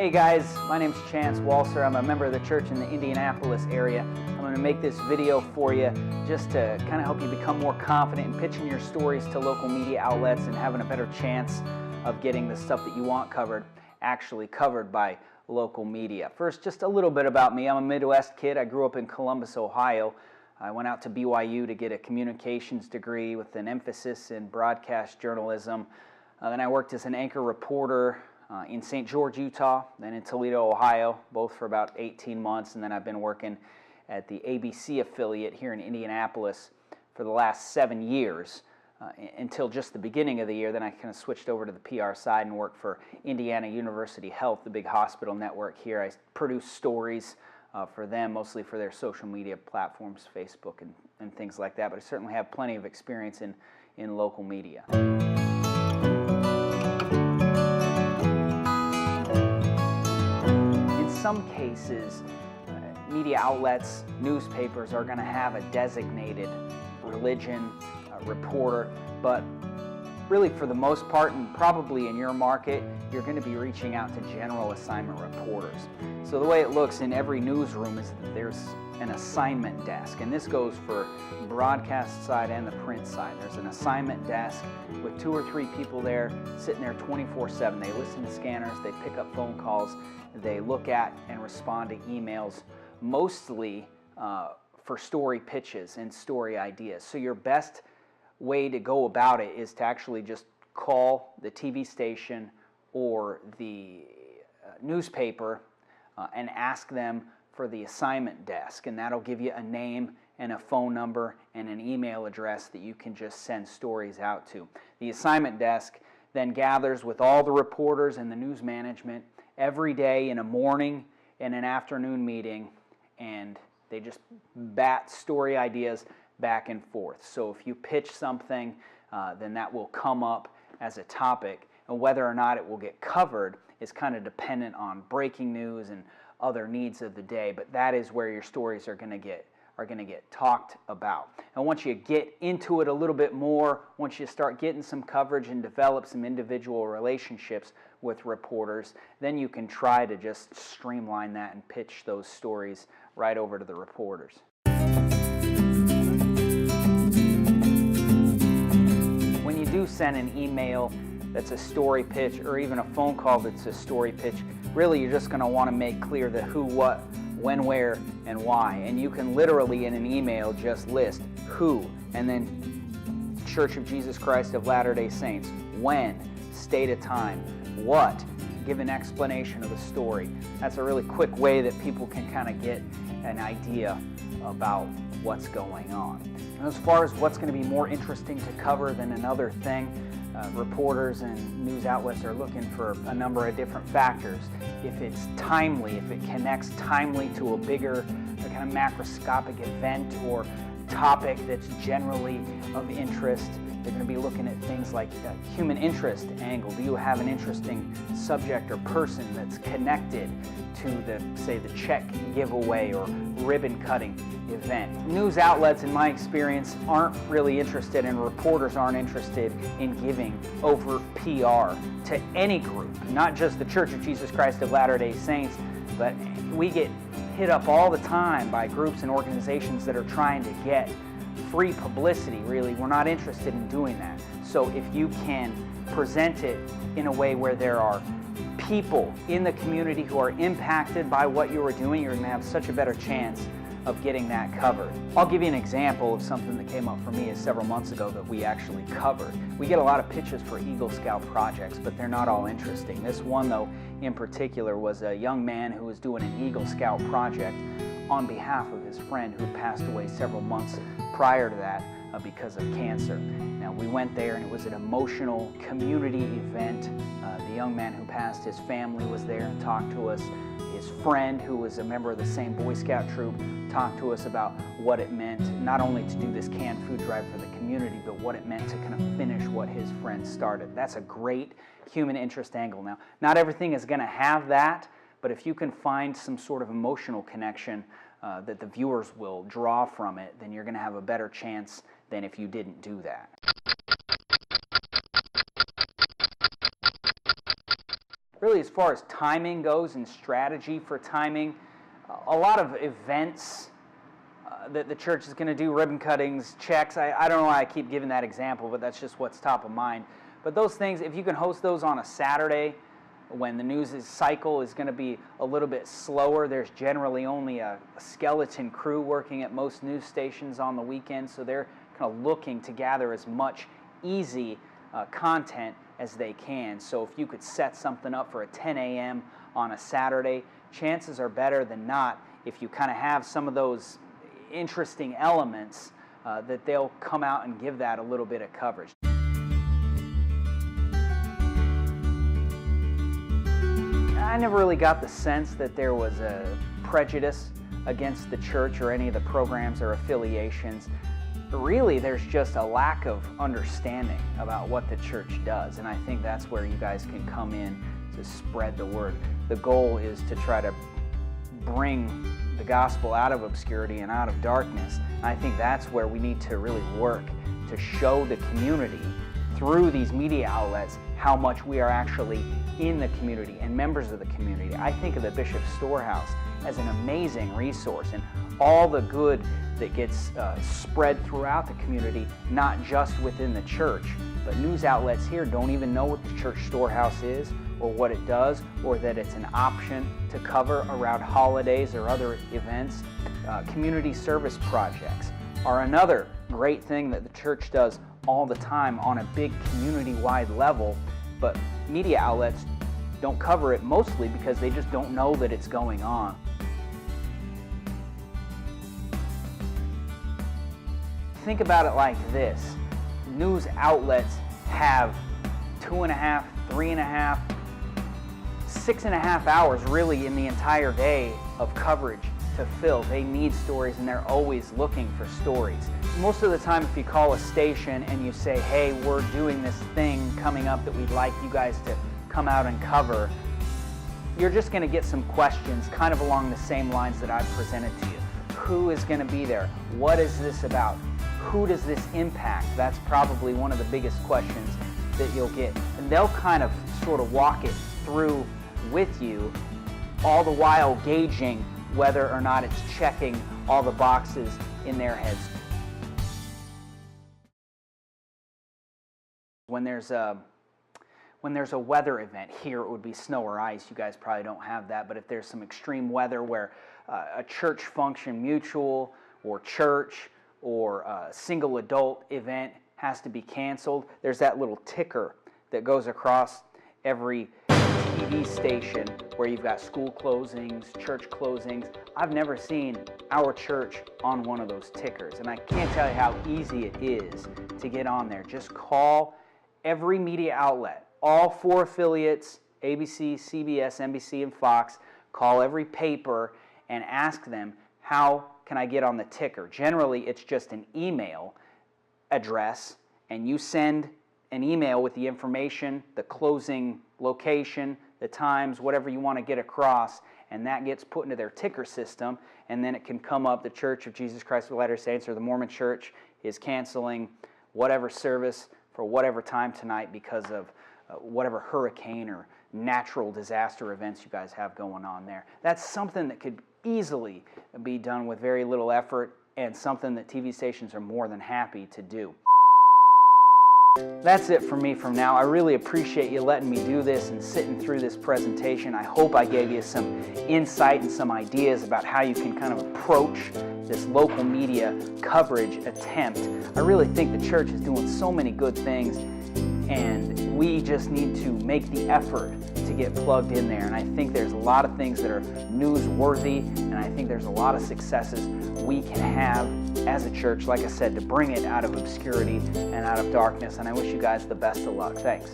Hey guys, my name's Chance Walser. I'm a member of the church in the Indianapolis area. I'm going to make this video for you just to kind of help you become more confident in pitching your stories to local media outlets and having a better chance of getting the stuff that you want covered actually covered by local media. First, just a little bit about me. I'm a Midwest kid. I grew up in Columbus, Ohio. I went out to BYU to get a communications degree with an emphasis in broadcast journalism. Then I worked as an anchor reporter in St. George, Utah, then in Toledo, Ohio, both for about 18 months, and then I've been working at the ABC affiliate here in Indianapolis for the last 7 years until just the beginning of the year. Then I kind of switched over to the PR side and worked for Indiana University Health, the big hospital network here. I produce stories for them, mostly for their social media platforms, Facebook and things like that, but I certainly have plenty of experience in local media. In some cases, media outlets, newspapers are going to have a designated religion reporter, but really for the most part, and probably in your market, you're going to be reaching out to general assignment reporters. So the way it looks in every newsroom is that there's an assignment desk, and this goes for broadcast side and the print side. There's an assignment desk with 2 or 3 people there sitting there 24/7. They listen to scanners, they pick up phone calls, they look at and respond to emails, mostly for story pitches and story ideas. So your best way to go about it is to actually just call the TV station or the newspaper and ask them for the assignment desk, and that'll give you a name and a phone number and an email address that you can just send stories out to. The assignment desk then gathers with all the reporters and the news management every day in a morning and an afternoon meeting, and they just bat story ideas back and forth. So if you pitch something, then that will come up as a topic, and whether or not it will get covered is kind of dependent on breaking news and other needs of the day, but that is where your stories are going to get talked about. And once you get into it a little bit more, once you start getting some coverage and develop some individual relationships with reporters, then you can try to just streamline that and pitch those stories right over to the reporters. When you do send an email that's a story pitch, or even a phone call that's a story pitch, really you're just going to want to make clear the who, what, when, where, and why. And you can literally in an email just list who, and then Church of Jesus Christ of Latter-day Saints, when, state of time, what, give an explanation of the story. That's a really quick way that people can kind of get an idea about what's going on. And as far as what's going to be more interesting to cover than another thing, reporters and news outlets are looking for a number of different factors. If it's timely, if it connects timely to a bigger kind of macroscopic event or topic that's generally of interest, they're going to be looking at things like the human interest angle. Do you have an interesting subject or person that's connected to the, say, the check giveaway or ribbon cutting event? News outlets, in my experience, aren't really interested, and reporters aren't interested in giving over PR to any group, not just the Church of Jesus Christ of Latter-day Saints, but we get hit up all the time by groups and organizations that are trying to get free publicity. Really, we're not interested in doing that. So if you can present it in a way where there are people in the community who are impacted by what you are doing, you're going to have such a better chance of getting that covered. I'll give you an example of something that came up for me several months ago that we actually covered. We get a lot of pitches for Eagle Scout projects, but they're not all interesting. This one, though, in particular, was a young man who was doing an Eagle Scout project on behalf of his friend who passed away several months prior to that because of cancer. Now, we went there, and it was an emotional community event. The young man who passed, his family was there and talked to us. His friend, who was a member of the same Boy Scout troop, talked to us about what it meant not only to do this canned food drive for the community, but what it meant to kind of finish what his friend started. That's a great human interest angle. Now, not everything is going to have that, but if you can find some sort of emotional connection that the viewers will draw from it, then you're going to have a better chance than if you didn't do that. Really, as far as timing goes and strategy for timing, a lot of events that the church is going to do, ribbon cuttings, checks. I don't know why I keep giving that example, but that's just what's top of mind. But those things, if you can host those on a Saturday when the news cycle is going to be a little bit slower, there's generally only a skeleton crew working at most news stations on the weekend, so they're kind of looking to gather as much easy content as they can. So if you could set something up for a 10 a.m. on a Saturday, chances are better than not, if you kind of have some of those interesting elements, that they'll come out and give that a little bit of coverage. I never really got the sense that there was a prejudice against the church or any of the programs or affiliations. Really, there's just a lack of understanding about what the church does, and I think that's where you guys can come in to spread the word. The goal is to try to bring the gospel out of obscurity and out of darkness. And I think that's where we need to really work to show the community through these media outlets how much we are actually in the community and members of the community. I think of the Bishop's Storehouse as an amazing resource, and all the good that gets spread throughout the community, not just within the church. But news outlets here don't even know what the church storehouse is, or what it does, or that it's an option to cover around holidays or other events. Community service projects are another great thing that the church does all the time on a big community-wide level, but media outlets don't cover it mostly because they just don't know that it's going on. Think about it like this. News outlets have 2.5, 3.5, 6.5 hours really in the entire day of coverage to fill. They need stories, and they're always looking for stories. Most of the time, if you call a station and you say, hey, we're doing this thing coming up that we'd like you guys to come out and cover, you're just going to get some questions kind of along the same lines that I've presented to you. Who is going to be there? What is this about? Who does this impact? That's probably one of the biggest questions that you'll get. And they'll kind of sort of walk it through with you, all the while gauging whether or not it's checking all the boxes in their heads. When there's a weather event, here it would be snow or ice. You guys probably don't have that, but if there's some extreme weather where a church function, mutual or church or a single adult event has to be canceled, there's that little ticker that goes across every TV station where you've got school closings, church closings. I've never seen our church on one of those tickers, and I can't tell you how easy it is to get on there. Just call every media outlet, all 4 affiliates, ABC, CBS, NBC, and Fox. Call every paper and ask them, how can I get on the ticker? Generally, it's just an email address, and you send an email with the information, the closing location, the times, whatever you want to get across, and that gets put into their ticker system, and then it can come up, the Church of Jesus Christ of Latter-day Saints or the Mormon Church is canceling whatever service for whatever time tonight because of whatever hurricane or natural disaster events you guys have going on there. That's something that could easily be done with very little effort, and something that TV stations are more than happy to do. That's it for me from now. I really appreciate you letting me do this and sitting through this presentation. I hope I gave you some insight and some ideas about how you can kind of approach this local media coverage attempt. I really think the church is doing so many good things, and we just need to make the effort to get plugged in there. And I think there's a lot of things that are newsworthy, and I think there's a lot of successes we can have as a church, like I said, to bring it out of obscurity and out of darkness. And I wish you guys the best of luck. Thanks.